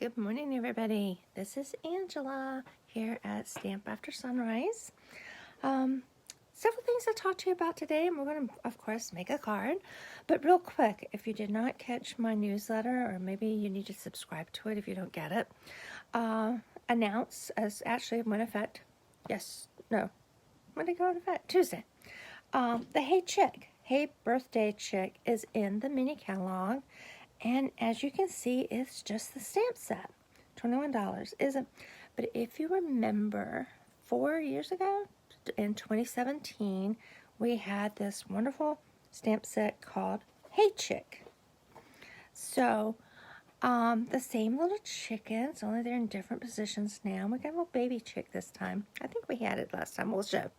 Good morning, everybody. This is Angela here at Stamp After Sunrise. Several things to talk to you about today, and we're going to, of course, make a card. But real quick, if you did not catch my newsletter, or maybe you need to subscribe to it if you don't get it, announce as actually went effect. When did it go into effect? Tuesday. The Hey Birthday Chick is in the mini catalog. And as you can see, it's just the stamp set. $21 isn't. But if you remember, 4 years ago, in 2017, we had this wonderful stamp set called Hey Chick. So, the same little chickens, only they're in different positions now. We got a little baby chick this time. I think we had it last time. We'll show.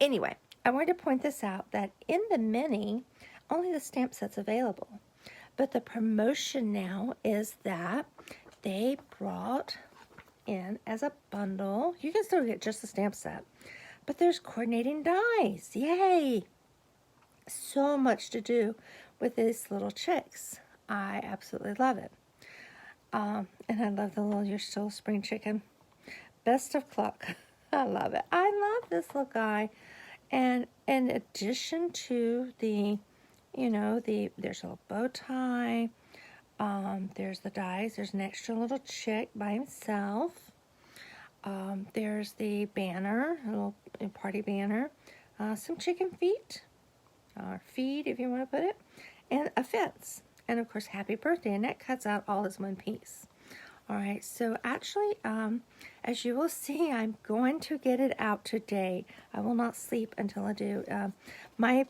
Anyway, I wanted to point this out, that in the mini, only the stamp set's available. But the promotion now is that they brought in as a bundle. You can still get just the stamp set, but there's coordinating dies. Yay! So much to do with these little chicks. I absolutely love it. And I love the little You're Still a Spring Chicken. Best of luck. I love it. I love this little guy. And in addition to the there's a little bow tie, there's the dies, there's an extra little chick by himself, there's the banner, a little party banner, some chicken feet, or feed if you want to put it, and a fence, and of course happy birthday, and that cuts out all as one piece. Alright, so actually, as you will see, I'm going to get it out today. I will not sleep until I do. My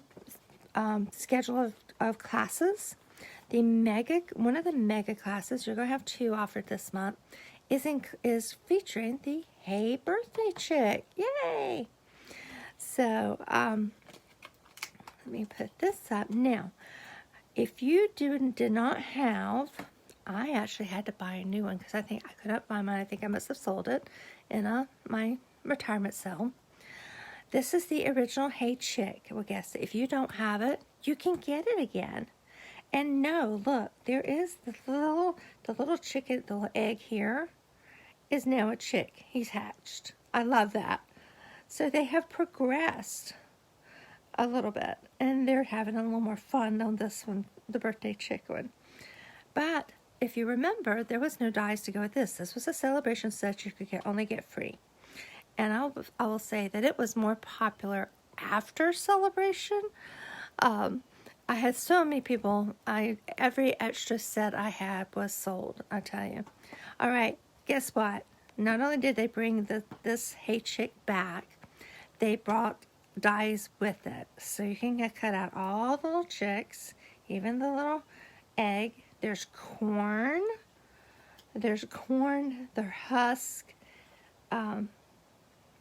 schedule of classes, one of the mega classes, you're going to have 2 offered this month, is featuring the Hey Birthday Chick. Yay! So, let me put this up. Now, if you did not have, I actually had to buy a new one because I think I couldn't find mine. I think I must have sold it in my retirement sale. This is the original Hey Chick. Well, guess if you don't have it, you can get it again. And no, look, there is the little chicken, the little egg here is now a chick. He's hatched. I love that. So they have progressed a little bit, and they're having a little more fun on this one, the birthday chick one. But if you remember, there was no dies to go with this. This was a celebration set you could only get free. And I will say that it was more popular after celebration. I had so many people. Every extra set I had was sold, I tell you. All right, guess what? Not only did they bring this Hey Chick back, they brought dies with it. So you can cut out all the little chicks, even the little egg. There's corn. Their husk.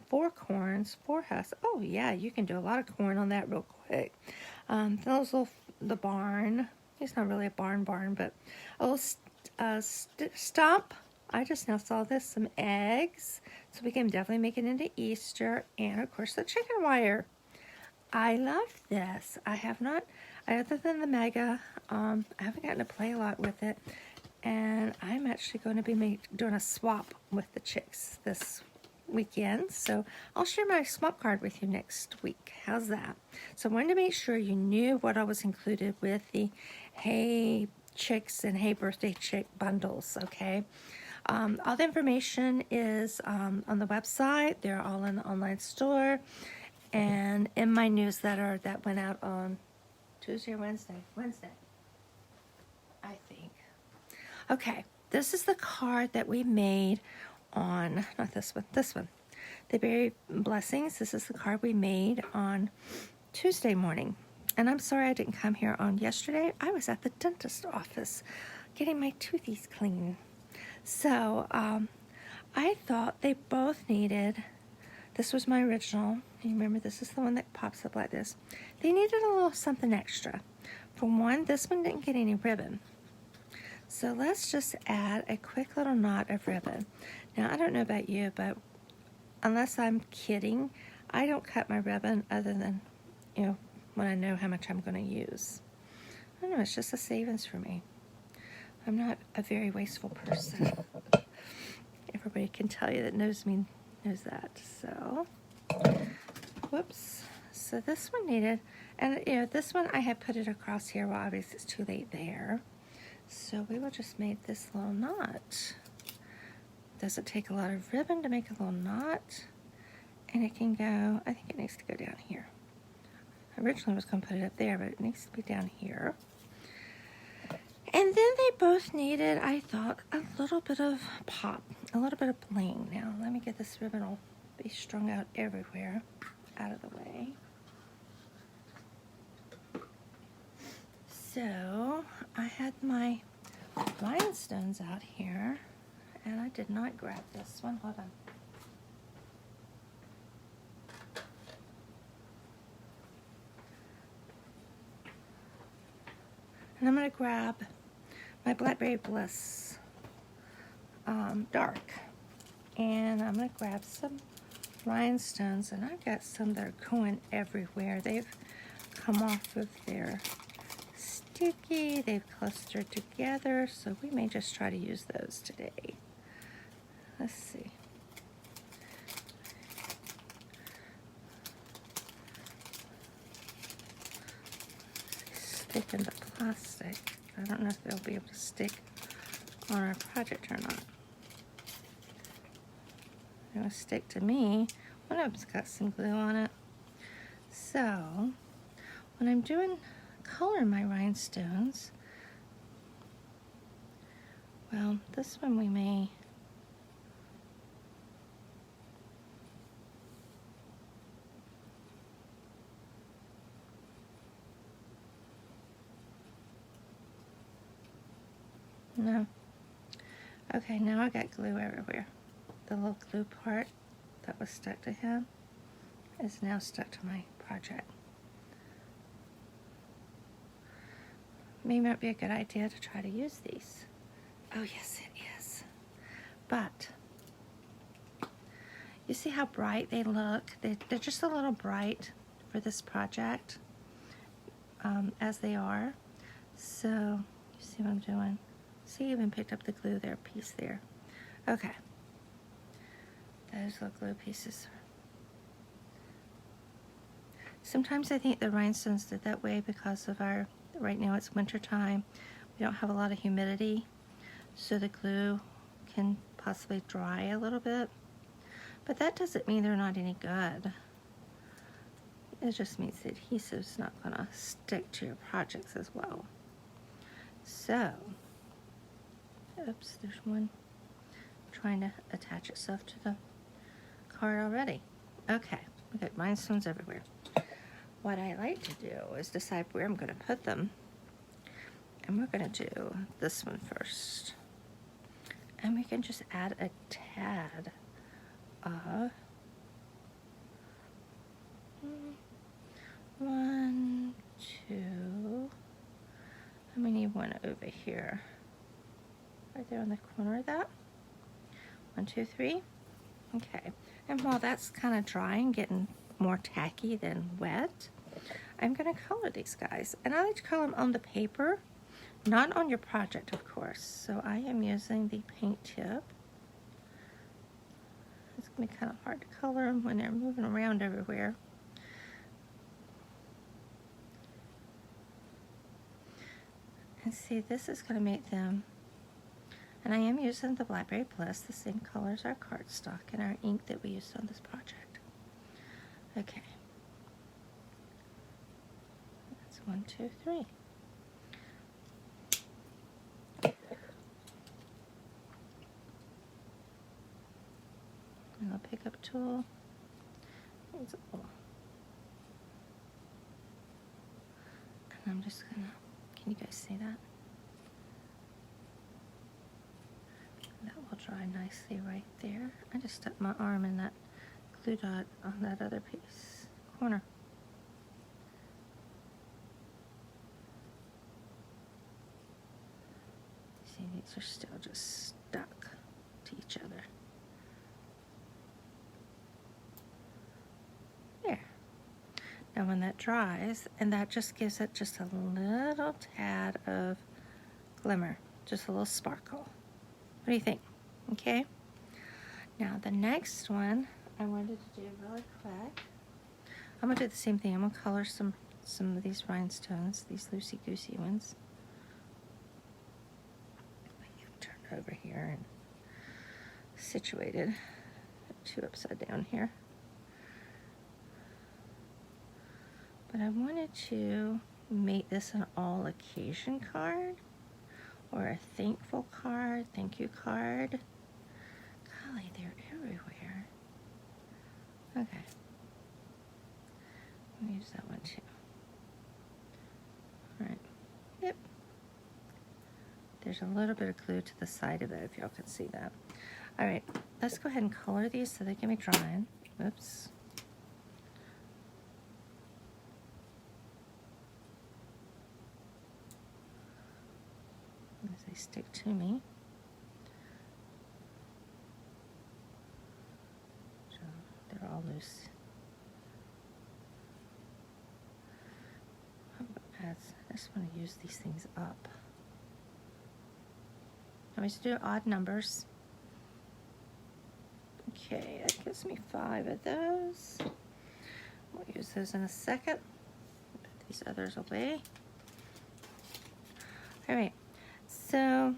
4 corns, 4 husks. Oh yeah, you can do a lot of corn on that real quick. The barn. It's not really a barn, but a little stump. I just now saw this. Some eggs, so we can definitely make it into Easter, and of course the chicken wire. I love this. I have not, other than the mega. I haven't gotten to play a lot with it, and I'm actually going to be doing a swap with the chicks this weekend, so I'll share my swap card with you next week. How's that? So I wanted to make sure you knew what I was included with the Hey Chicks and Hey Birthday Chick bundles, okay? All the information is on the website. They're all in the online store and in my newsletter that went out on Tuesday or Wednesday, I think. Okay, this is the card that we made on, not this one, the Berry Blessings. This is the card we made on Tuesday morning. And I'm sorry I didn't come here on yesterday. I was at the dentist office getting my toothies clean. So I thought they both needed, this was my original. You remember, this is the one that pops up like this. They needed a little something extra. For one, this one didn't get any ribbon. So let's just add a quick little knot of ribbon. Now, I don't know about you, but unless I'm kidding, I don't cut my ribbon other than, when I know how much I'm going to use. I don't know, it's just a savings for me. I'm not a very wasteful person. everybody can tell you that knows me knows that. So, whoops. So this one needed, and you know, this one I had put it across here. Well, obviously it's too late there. So we will just make this little knot. Doesn't take a lot of ribbon to make a little knot. And it can go, I think it needs to go down here. I originally was going to put it up there, but it needs to be down here. And then they both needed, I thought, a little bit of pop, a little bit of bling. Now, let me get this ribbon will be strung out everywhere, out of the way. So, I had my rhinestones out here, and I did not grab this one. Hold on. And I'm going to grab my Blackberry Bliss dark. And I'm going to grab some rhinestones. And I've got some that are going everywhere. They've come off of their sticky. They've clustered together. So we may just try to use those today. Let's see. Stick in the plastic. I don't know if they'll be able to stick on our project or not. They're going to stick to me. One of them's got some glue on it. So, when I'm doing color my rhinestones, well, this one we may no. Okay, now I got glue everywhere. The little glue part that was stuck to him is now stuck to my project. Maybe it might be a good idea to try to use these. Oh yes, it is. But you see how bright they look? They're just a little bright for this project, as they are. So you see what I'm doing? See, I even picked up the glue there, piece there. Okay. Those little glue pieces. Sometimes I think the rhinestones did that way because of our, right now it's winter time. We don't have a lot of humidity, so the glue can possibly dry a little bit. But that doesn't mean they're not any good. It just means the adhesive's not gonna stick to your projects as well. So, oops, there's one trying to attach itself to the card already. Okay, we got rhinestones everywhere. What I like to do is decide where I'm going to put them. And we're going to do this one first. And we can just add a tad of 1, 2, and we need one over here. Right there on the corner of that. 1, 2, 3. Okay. And while that's kind of drying, getting more tacky than wet, I'm going to color these guys. And I like to color them on the paper, not on your project, of course. So I am using the paint tip. It's going to be kind of hard to color them when they're moving around everywhere. And see, this is going to make them, and I am using the Blackberry Bliss, the same color as our cardstock and our ink that we used on this project. Okay. That's 1, 2, 3. And I'll pick up tool. Here's a little. And I'm just gonna, can you guys see that? That will dry nicely right there. I just stuck my arm in that glue dot on that other piece, corner. See, these are still just stuck to each other. There. Now when that dries, and that just gives it just a little tad of glimmer, just a little sparkle. What do you think? Okay. Now the next one I wanted to do really quick. I'm gonna do the same thing. I'm gonna color some of these rhinestones, these loosey-goosey ones. I can turn over here and situated. Two upside down here. But I wanted to make this an all occasion card or a thankful card, thank you card. Golly, they're everywhere. Okay. I'll use that one too. All right. Yep. There's a little bit of glue to the side of it if y'all can see that. All right, let's go ahead and color these so they can be drying. Oops. As they stick to me. So they're all loose. I just want to use these things up. I always do odd numbers. Okay, that gives me 5 of those. We'll use those in a second. Put these others away. All right, so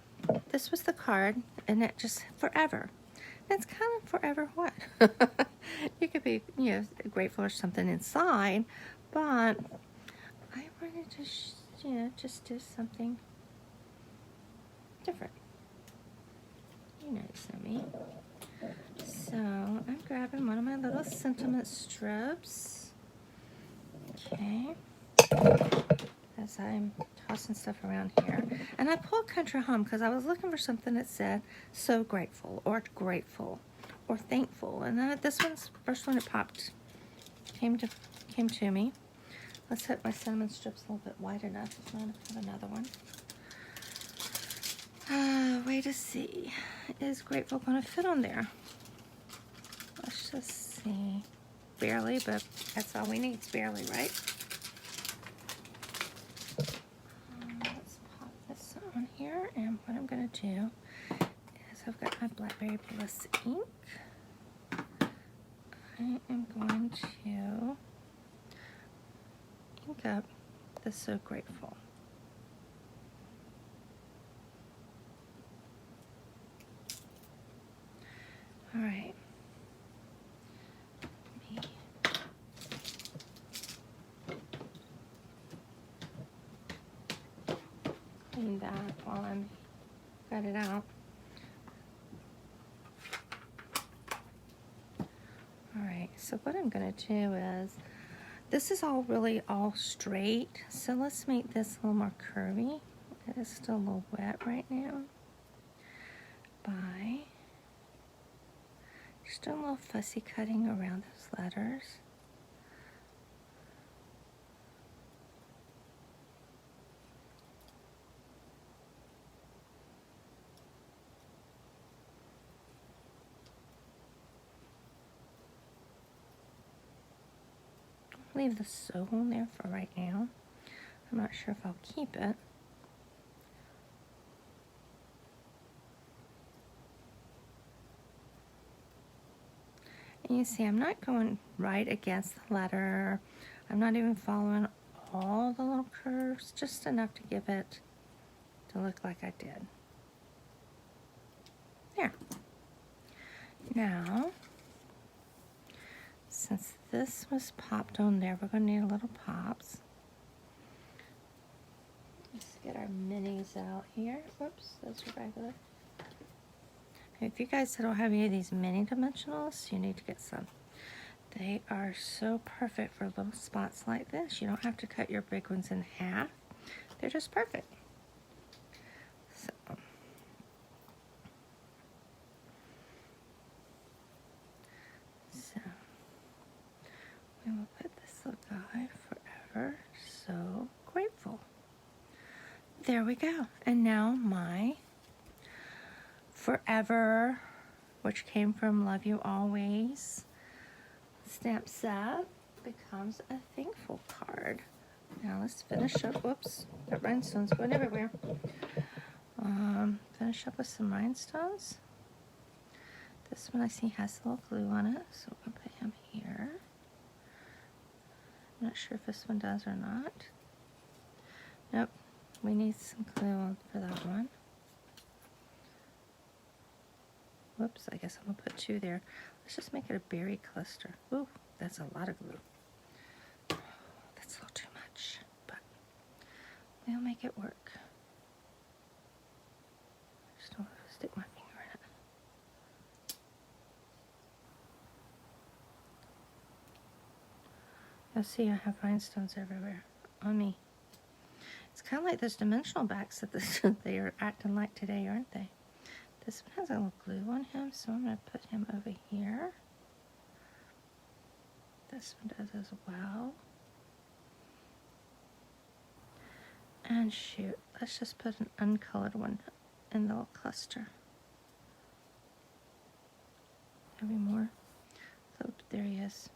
this was the card, and it just forever. That's kind of forever what? You could be, you know, grateful for something inside, but I wanted to, you know, just do something different. You know me. So I'm grabbing one of my little sentiment strips. Okay. As I'm tossing stuff around here. And I pulled Country Home because I was looking for something that said so grateful or thankful. And this one's the first one that popped. Came to me. Let's hit my cinnamon strips a little bit wide enough. I'm going to put another one. Way to see. Is grateful going to fit on there? Let's just see. Barely, but that's all we need. It's barely, right? Let's pop this on here. And what I'm going to do is I've got my Blackberry Bliss ink. I am going to ink up the So Grateful. All right. Clean that while I'm got it out. All right. So what I'm going to do is, this is all really all straight. So let's make this a little more curvy. It is still a little wet right now. By just doing a little fussy cutting around those letters. I'll leave the So on there for right now. I'm not sure if I'll keep it. And you see, I'm not going right against the letter. I'm not even following all the little curves, just enough to give it to look like I did. There. Now, since this was popped on there, we're going to need a little pops. Let's get our minis out here. Whoops, those are regular. If you guys don't have any of these mini dimensionals, you need to get some. They are so perfect for little spots like this. You don't have to cut your big ones in half. They're just perfect. So, we will put this little guy forever so grateful. There we go. And now my forever, which came from Love You Always stamp set, becomes a thankful card. Now let's finish up. Whoops, got rhinestones going everywhere. Finish up with some rhinestones. This one I see has a little glue on it, so we're going to put him here. I'm not sure if this one does or not. Nope, we need some glue for that one. Whoops, I guess I'm going to put 2 there. Let's just make it a berry cluster. Ooh, that's a lot of glue. That's a little too much, but we'll make it work. Just don't stick my finger in it. You'll see I have rhinestones everywhere on me. It's kind of like those dimensional backs that they are acting like today, aren't they? This one has a little glue on him, so I'm going to put him over here. This one does as well. And shoot, let's just put an uncolored one in the little cluster. Maybe more. So there he is.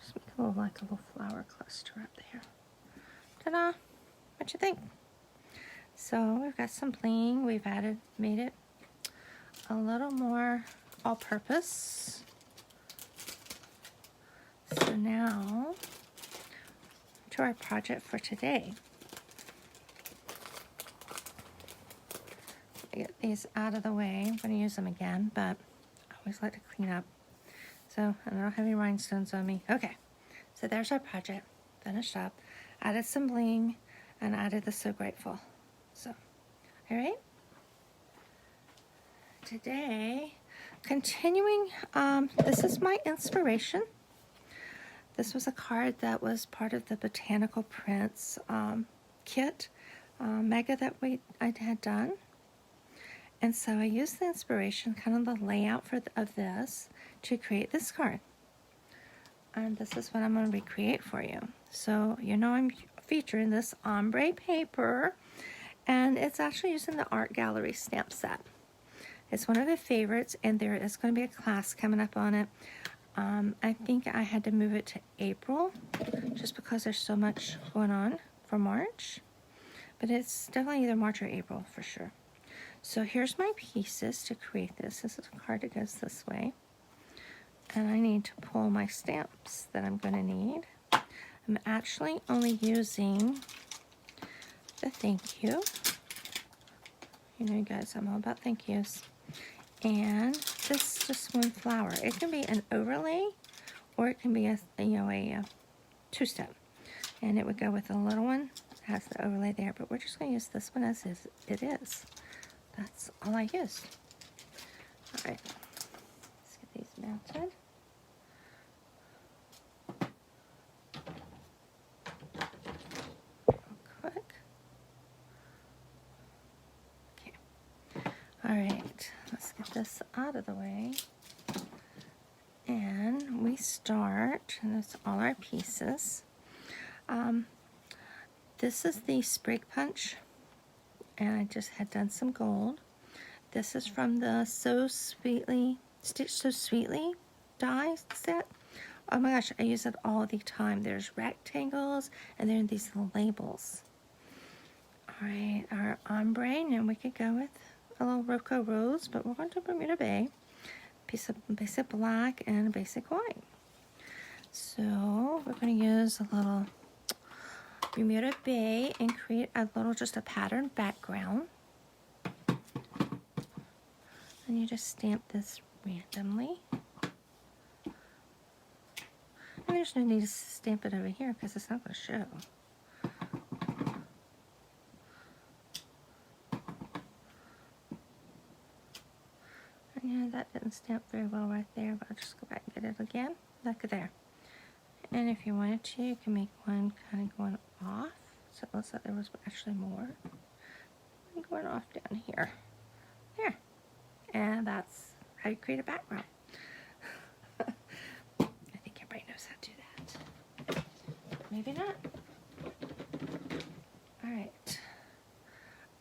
Just make it look like a little flower cluster up there. Ta-da! What you think? So we've got some bling. We've made it a little more all-purpose. So now to our project for today. Get these out of the way. I'm going to use them again, but I always like to clean up. So I don't have any rhinestones on me. Okay, so there's our project finished up. Added some bling and added the So Grateful. So, all right. Today, continuing, this is my inspiration. This was a card that was part of the Botanical Prints kit, mega that I had done. And so I used the inspiration, kind of the layout of this, to create this card. And this is what I'm going to recreate for you. So, you know, I'm featuring this ombre paper, and it's actually using the Art Gallery stamp set. It's one of the favorites, and there is going to be a class coming up on it. I think I had to move it to April, just because there's so much going on for March. But it's definitely either March or April for sure. So here's my pieces to create this. This is a card that goes this way. And I need to pull my stamps that I'm going to need. I'm actually only using the thank you. You know, you guys, I'm all about thank yous. And this is just one flower. It can be an overlay, or it can be a 2-step. And it would go with the little one. It has the overlay there, but we're just going to use this one as it is. That's all I use. All right, let's get these mounted. Real quick. Okay. All right, let's get this out of the way. And we start, and that's all our pieces. This is the Sprig Punch, and I just had done some gold. This is from the Stitch So Sweetly die set. Oh my gosh, I use it all the time. There's rectangles, and then these little labels. All right, our ombre, and we could go with a little Rococo Rose, but we're going to Bermuda Bay. Piece of basic black and a basic white. So we're going to use a little Bermuda Bay and create just a patterned background. And you just stamp this randomly. And there's no need to stamp it over here because it's not going to show. Yeah, that didn't stamp very well right there, but I'll just go back and get it again. Look at there. And if you wanted to, you can make one kind of going off. So it looks like there was actually more. Going off down here. There. And that's how you create a background. I think everybody knows how to do that. But maybe not. Alright.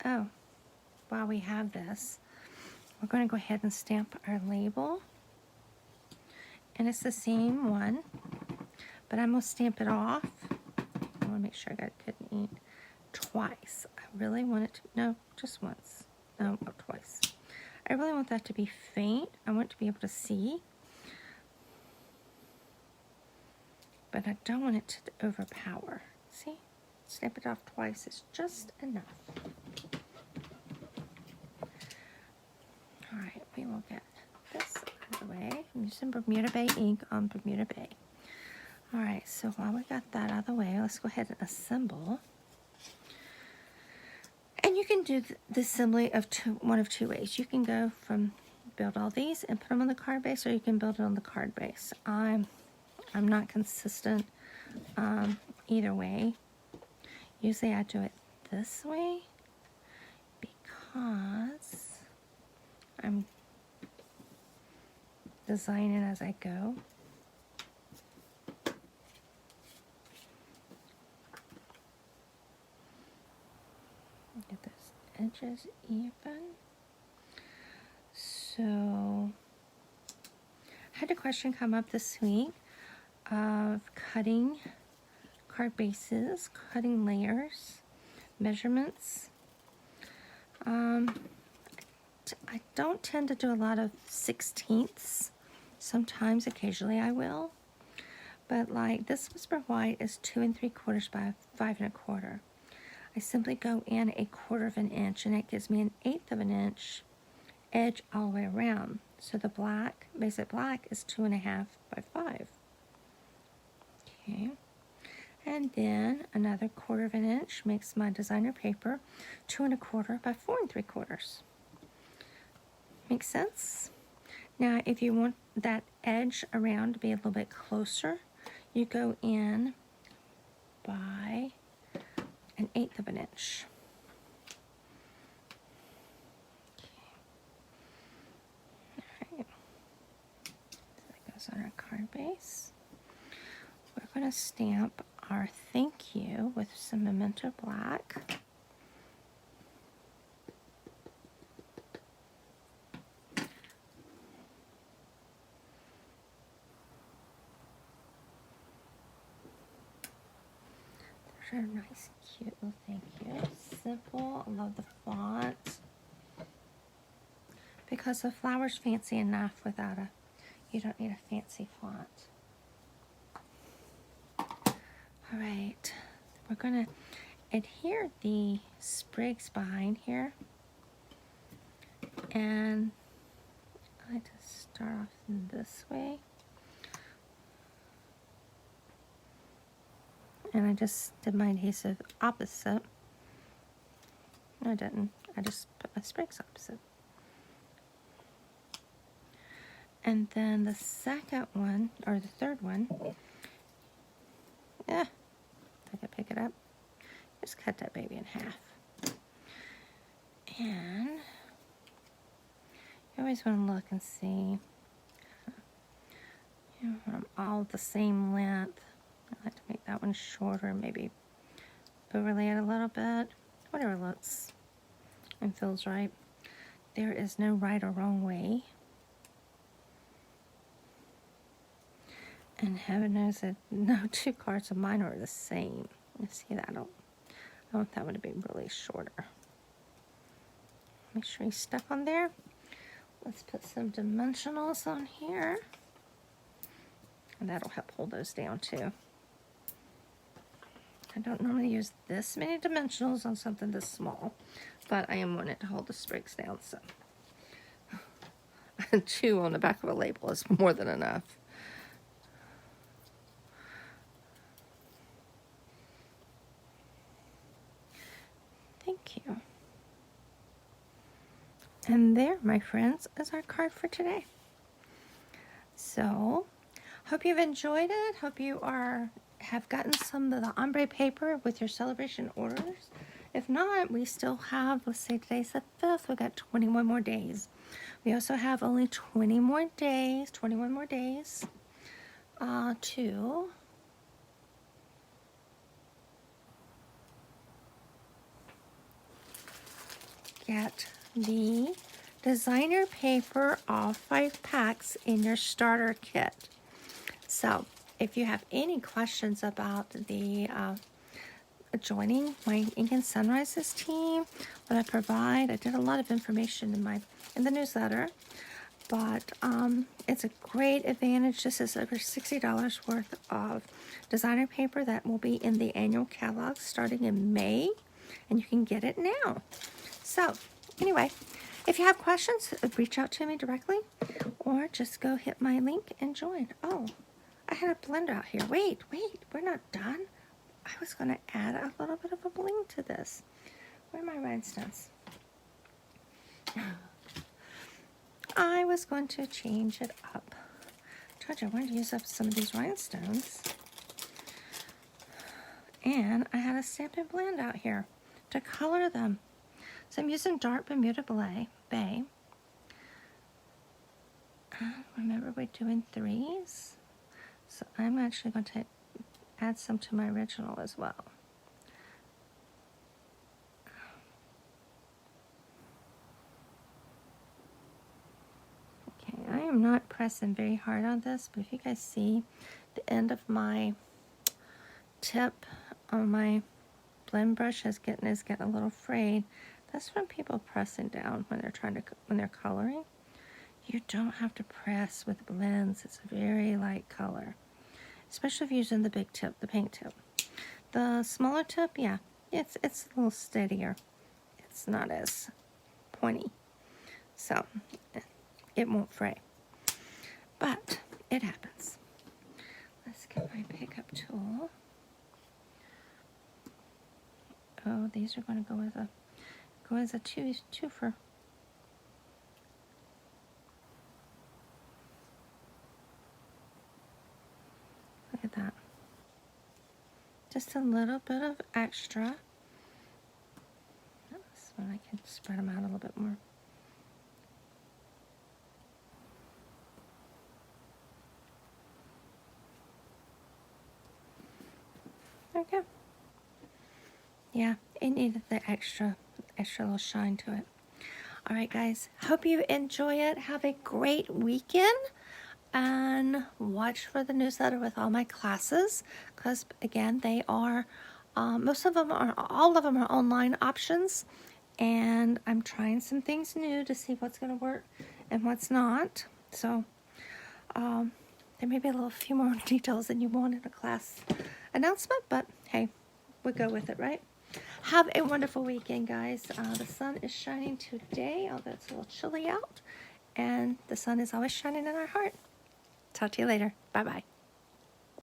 Oh, while we have this, we're going to go ahead and stamp our label. And it's the same one, but I'm going to stamp it off. I want to make sure I got good and neat twice. I really want it to, no, just once. No, twice. I really want that to be faint. I want to be able to see. But I don't want it to overpower. See? Snip it off twice is just enough. Alright, we will get this out of the way. I'm using Bermuda Bay ink on Bermuda Bay. Alright, so while we got that out of the way, let's go ahead and assemble. And you can do the assembly of one of two ways. You can go from build all these and put them on the card base, or you can build it on the card base. I'm not consistent either way. Usually I do it this way because I'm designing as I go. Get those edges even. So I had a question come up this week of cutting card bases, cutting layers, measurements. I don't tend to do a lot of 16ths. Sometimes, occasionally I will. But like this Whisper White is 2 3/4 by 5 1/4. I simply go in 1/4 of an inch, and it gives me 1/8 of an inch edge all the way around. So the black, basic black, is 2 1/2 by 5. Okay. And then another 1/4 of an inch makes my designer paper 2 1/4 by 4 3/4. Makes sense? Now, if you want that edge around to be a little bit closer, you go in by 1/8 of an inch. Okay. All right. So that goes on our card base. We're going to stamp our thank you with some Memento Black. There's our nice, cute little thank you. Simple. I love the font. Because the flower's fancy enough without you don't need a fancy font. Alright, we're going to adhere the sprigs behind here. And I like to start off in this way. And I just did my adhesive opposite. No, I didn't. I just put my sprigs opposite. And then the second one, or the third one, I can pick it up. Just cut that baby in half. And you always want to look and see, you know, when I'm all the same length. I like to make that one shorter, maybe overlay it a little bit, whatever looks and feels right. There is no right or wrong way. And heaven knows that no two cards of mine are the same. You see that? I want that one to be really shorter. Make sure he's stuck on there. Let's put some dimensionals on here. And that'll help hold those down too. I don't normally use this many dimensionals on something this small, but I am wanting it to hold the sprigs down, so 2 on the back of a label is more than enough. Thank you. And there, my friends, is our card for today. So, hope you've enjoyed it. Hope you have gotten some of the ombre paper with your celebration orders. If not, we still have, let's say today's the 5th, we've got 21 more days. We also have only 21 more days to get the designer paper, all 5 packs in your starter kit. So if you have any questions about the joining my Ink and Sunrises team, what I provide, I did a lot of information in my in the newsletter. But it's a great advantage. This is over $60 worth of designer paper that will be in the annual catalog starting in May, and you can get it now. So anyway, if you have questions, reach out to me directly or just go hit my link and join. Oh, I had a blender out here. Wait, we're not done. I was going to add a little bit of a bling to this. Where are my rhinestones? I was going to change it up. I told you I wanted to use up some of these rhinestones. And I had a Stampin' Blend out here to color them. So I'm using dark Bermuda Bay. Remember, we're doing 3s. So I'm actually going to add some to my original as well. Okay, I am not pressing very hard on this, but if you guys see the end of my tip on my blend brush is getting a little frayed, that's from people pressing down when they're coloring. You don't have to press with blends. It's a very light color, especially if you're using the big tip, the paint tip. The smaller tip, yeah, it's a little steadier. It's not as pointy, so it won't fray, but it happens. Let's get my pickup tool. Oh, these are going to go as a twofer. Look at that. Just a little bit of extra. This one I can spread them out a little bit more. There we go. Yeah, it needed the extra little shine to it. All right, guys. Hope you enjoy it. Have a great weekend. And watch for the newsletter with all my classes, because again, they are all of them are online options, and I'm trying some things new to see what's going to work and what's not. So there may be a few more details than you want in a class announcement, but hey, we'll go with it, right? Have a wonderful weekend, guys. The sun is shining today, although it's a little chilly out, and the sun is always shining in our heart. Talk to you later. Bye-bye.